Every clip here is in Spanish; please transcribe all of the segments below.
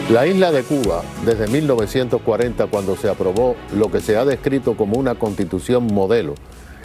La isla de Cuba, desde 1940, cuando se aprobó lo que se ha descrito como una constitución modelo,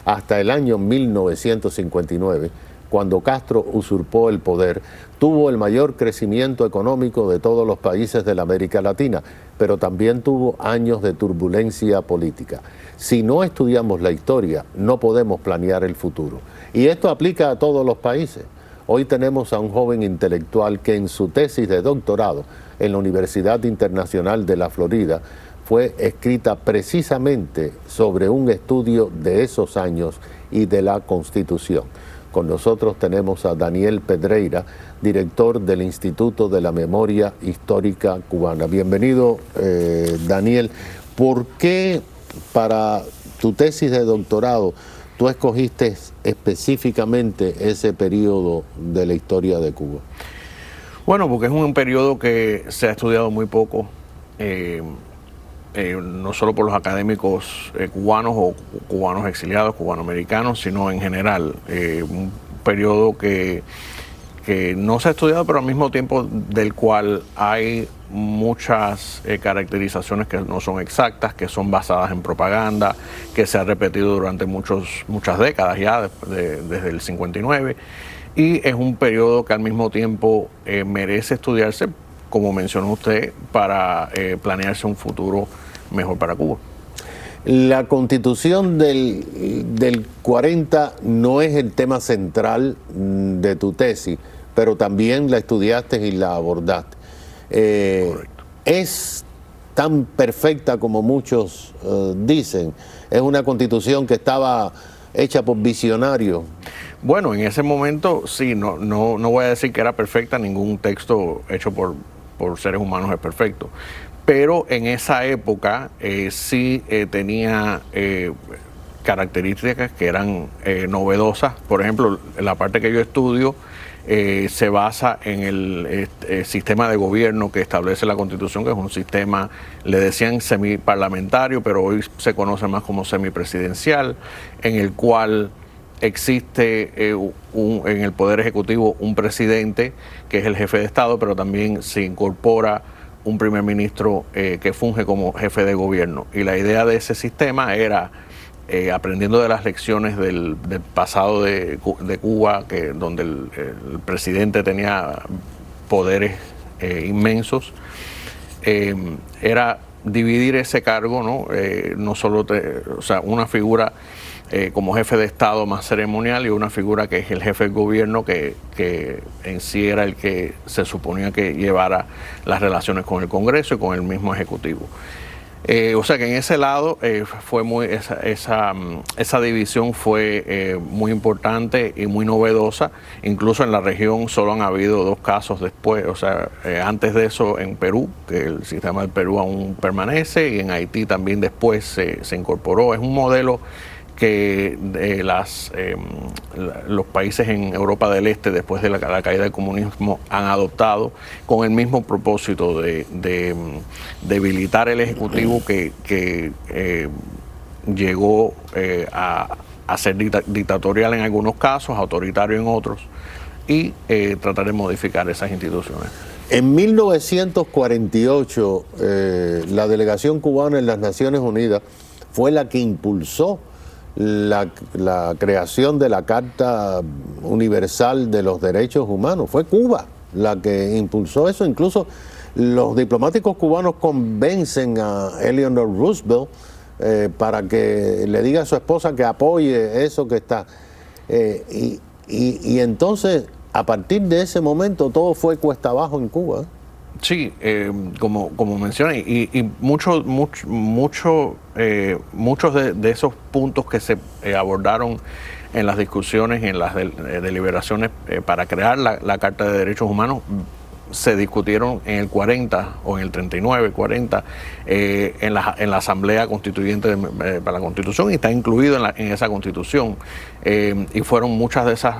hasta el año 1959, cuando Castro usurpó el poder, tuvo el mayor crecimiento económico de todos los países de la América Latina, pero también tuvo años de turbulencia política. Si no estudiamos la historia, no podemos planear el futuro. Y esto aplica a todos los países. Hoy tenemos a un joven intelectual que en su tesis de doctorado en la Universidad Internacional de la Florida fue escrita precisamente sobre un estudio de esos años y de la Constitución. Con nosotros tenemos a Daniel Pedreira, director del Instituto de la Memoria Histórica Cubana. Bienvenido, Daniel. ¿Por qué para tu tesis de doctorado tú escogiste específicamente ese periodo de la historia de Cuba? Bueno, porque es un periodo que se ha estudiado muy poco, no solo por los académicos cubanos o cubanos exiliados, cubanoamericanos, sino en general. Un periodo que no se ha estudiado, pero al mismo tiempo del cual hay muchas caracterizaciones que no son exactas, que son basadas en propaganda, que se ha repetido durante muchas décadas ya, desde el 59, y es un periodo que al mismo tiempo merece estudiarse, como mencionó usted, para planearse un futuro mejor para Cuba. La Constitución del 40 no es el tema central de tu tesis, pero también la estudiaste y la abordaste. ¿Es tan perfecta como muchos dicen? ¿Es una Constitución que estaba hecha por visionarios? Bueno, en ese momento sí, no voy a decir que era perfecta, ningún texto hecho por seres humanos es perfecto. Pero en esa época sí tenía características que eran novedosas. Por ejemplo, la parte que yo estudio se basa en el sistema de gobierno que establece la Constitución, que es un sistema, le decían semiparlamentario, pero hoy se conoce más como semipresidencial, en el cual existe en el Poder Ejecutivo un presidente que es el jefe de Estado, pero también se incorpora un primer ministro que funge como jefe de gobierno. Y la idea de ese sistema era, aprendiendo de las lecciones del pasado de Cuba, donde el presidente tenía poderes inmensos, era dividir ese cargo, ¿no? No solo, o sea, una figura como jefe de Estado más ceremonial y una figura que es el jefe del gobierno que en sí era el que se suponía que llevara las relaciones con el Congreso y con el mismo Ejecutivo. O sea que en ese lado esa división fue muy importante y muy novedosa. Incluso en la región solo han habido 2 casos después, o sea, antes de eso en Perú, que el sistema del Perú aún permanece, y en Haití también después se incorporó. Es un modelo que los países en Europa del Este, después de la caída del comunismo, han adoptado con el mismo propósito de debilitar el Ejecutivo que llegó a ser dictatorial en algunos casos, autoritario en otros, y tratar de modificar esas instituciones. En 1948, la delegación cubana en las Naciones Unidas fue la que impulsó la creación de la Carta Universal de los Derechos Humanos. Fue Cuba la que impulsó eso. Incluso los diplomáticos cubanos convencen a Eleanor Roosevelt para que le diga a su esposa que apoye eso que está. Y entonces, a partir de ese momento, todo fue cuesta abajo en Cuba. Sí, como mencioné, y muchos de esos puntos que se abordaron en las discusiones, en las deliberaciones para crear la Carta de Derechos Humanos, se discutieron en el 40 o en el 39, 40, en la Asamblea Constituyente para la Constitución, y está incluido en esa Constitución. Y fueron muchas de esas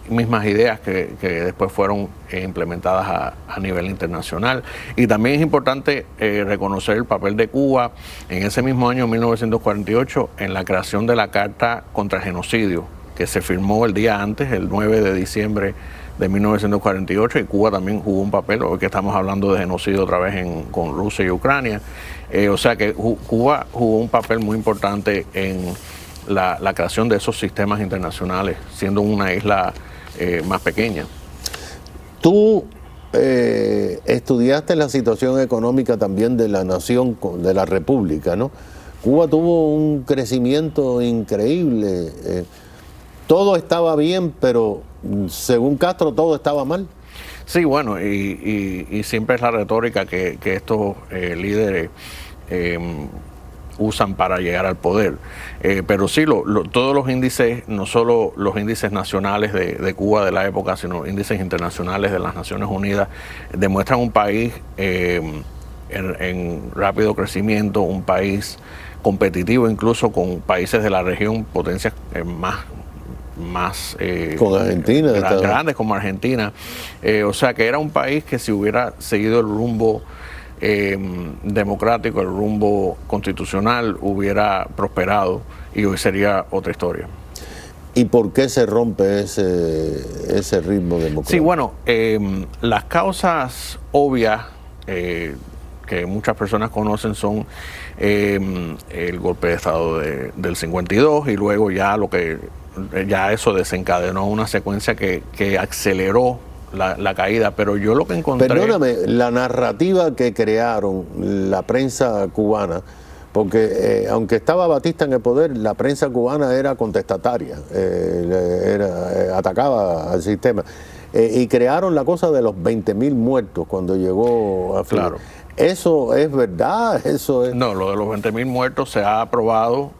mismas ideas que después fueron implementadas a nivel internacional. Y también es importante reconocer el papel de Cuba en ese mismo año, 1948, en la creación de la Carta contra el Genocidio, que se firmó el día antes, el 9 de diciembre de 1948, y Cuba también jugó un papel, hoy que estamos hablando de genocidio otra vez con Rusia y Ucrania. O sea que Cuba jugó un papel muy importante en la creación de esos sistemas internacionales, siendo una isla más pequeña. Tú estudiaste la situación económica también de la nación, de la república, ¿no? Cuba tuvo un crecimiento increíble. Todo estaba bien, pero según Castro todo estaba mal. Sí, bueno, y siempre es la retórica que estos líderes usan para llegar al poder. Pero sí, todos los índices, no solo los índices nacionales de Cuba de la época, sino índices internacionales de las Naciones Unidas, demuestran un país en rápido crecimiento, un país competitivo incluso con países de la región, potencias más con Argentina, grandes como Argentina. O sea que era un país que si hubiera seguido el rumbo democrático, el rumbo constitucional, hubiera prosperado y hoy sería otra historia. ¿Y por qué se rompe ese ritmo democrático? Sí, bueno, las causas obvias que muchas personas conocen son el golpe de Estado del 52 y luego ya eso desencadenó una secuencia que aceleró la caída, pero yo lo que encontré... Perdóname, la narrativa que crearon la prensa cubana, porque aunque estaba Batista en el poder, la prensa cubana era contestataria, atacaba al sistema, y crearon la cosa de los 20.000 muertos cuando llegó a Fidel. Claro. ¿Eso es verdad? ¿Eso es? No, lo de los 20.000 muertos se ha aprobado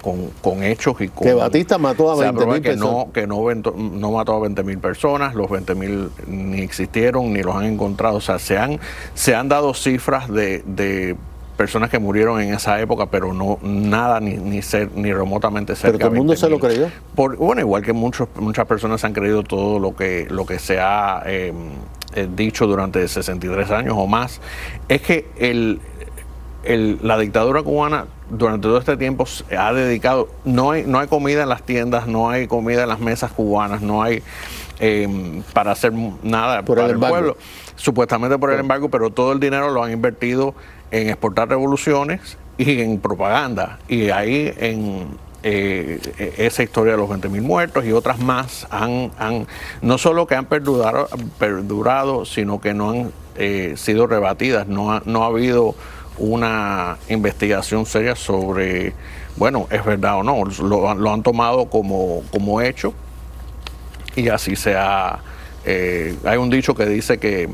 con hechos y con... Que Batista mató a 20.000 personas. Que no mató a 20.000 personas, los 20.000 ni existieron, ni los han encontrado. O sea, se han dado cifras de personas que murieron en esa época, pero no nada ni remotamente cerca. Pero todo el mundo se lo creyó. Bueno, igual que muchas personas han creído todo lo que se ha dicho durante 63 años o más. Es que la dictadura cubana durante todo este tiempo se ha dedicado, no hay comida en las tiendas, no hay comida en las mesas cubanas, no hay para hacer nada para el pueblo, supuestamente por el embargo, pero todo el dinero lo han invertido en exportar revoluciones y en propaganda, y ahí esa historia de los 20.000 muertos y otras más no solo que han perdurado, sino que no han sido rebatidas, no ha habido una investigación seria sobre, bueno, es verdad o no, lo han tomado como hecho y así hay un dicho que dice que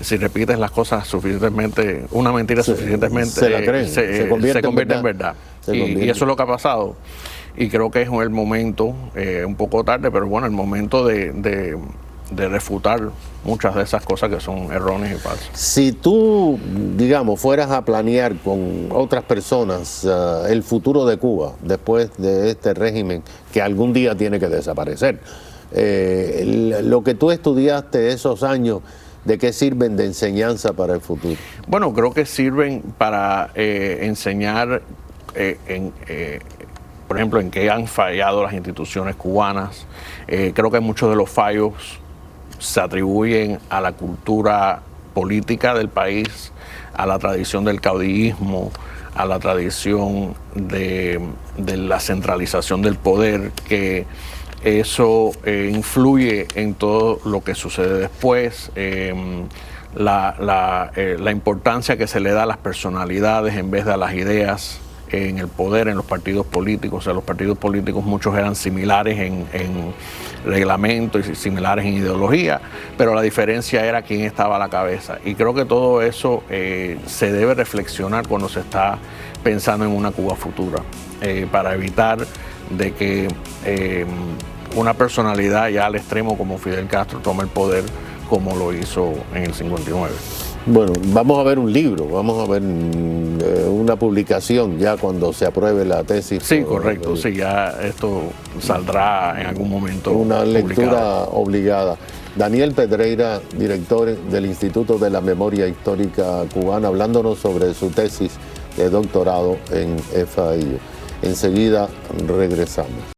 si repites las cosas suficientemente, una mentira suficientemente, se la creen, se convierte en verdad. Y eso es lo que ha pasado. Y creo que es el momento, un poco tarde, pero bueno, el momento de refutar muchas de esas cosas que son erróneas y falsas. Si tú, digamos, fueras a planear con otras personas el futuro de Cuba después de este régimen que algún día tiene que desaparecer, lo que tú estudiaste esos años, ¿de qué sirven de enseñanza para el futuro? Bueno, creo que sirven para enseñar, por ejemplo, en qué han fallado las instituciones cubanas. Creo que muchos de los fallos se atribuyen a la cultura política del país, a la tradición del caudillismo, a la tradición de la centralización del poder, que eso influye en todo lo que sucede después, la importancia que se le da a las personalidades en vez de a las ideas en el poder, en los partidos políticos. O sea, los partidos políticos muchos eran similares en reglamento y similares en ideología, pero la diferencia era quién estaba a la cabeza. Y creo que todo eso se debe reflexionar cuando se está pensando en una Cuba futura, para evitar de que una personalidad ya al extremo como Fidel Castro tome el poder como lo hizo en el 59. Bueno, vamos a ver un libro, vamos a ver una publicación ya cuando se apruebe la tesis. Sí, correcto, sí, ya esto saldrá en algún momento. Una lectura obligada. Daniel Pedreira, director del Instituto de la Memoria Histórica Cubana, hablándonos sobre su tesis de doctorado en FAI. Enseguida regresamos.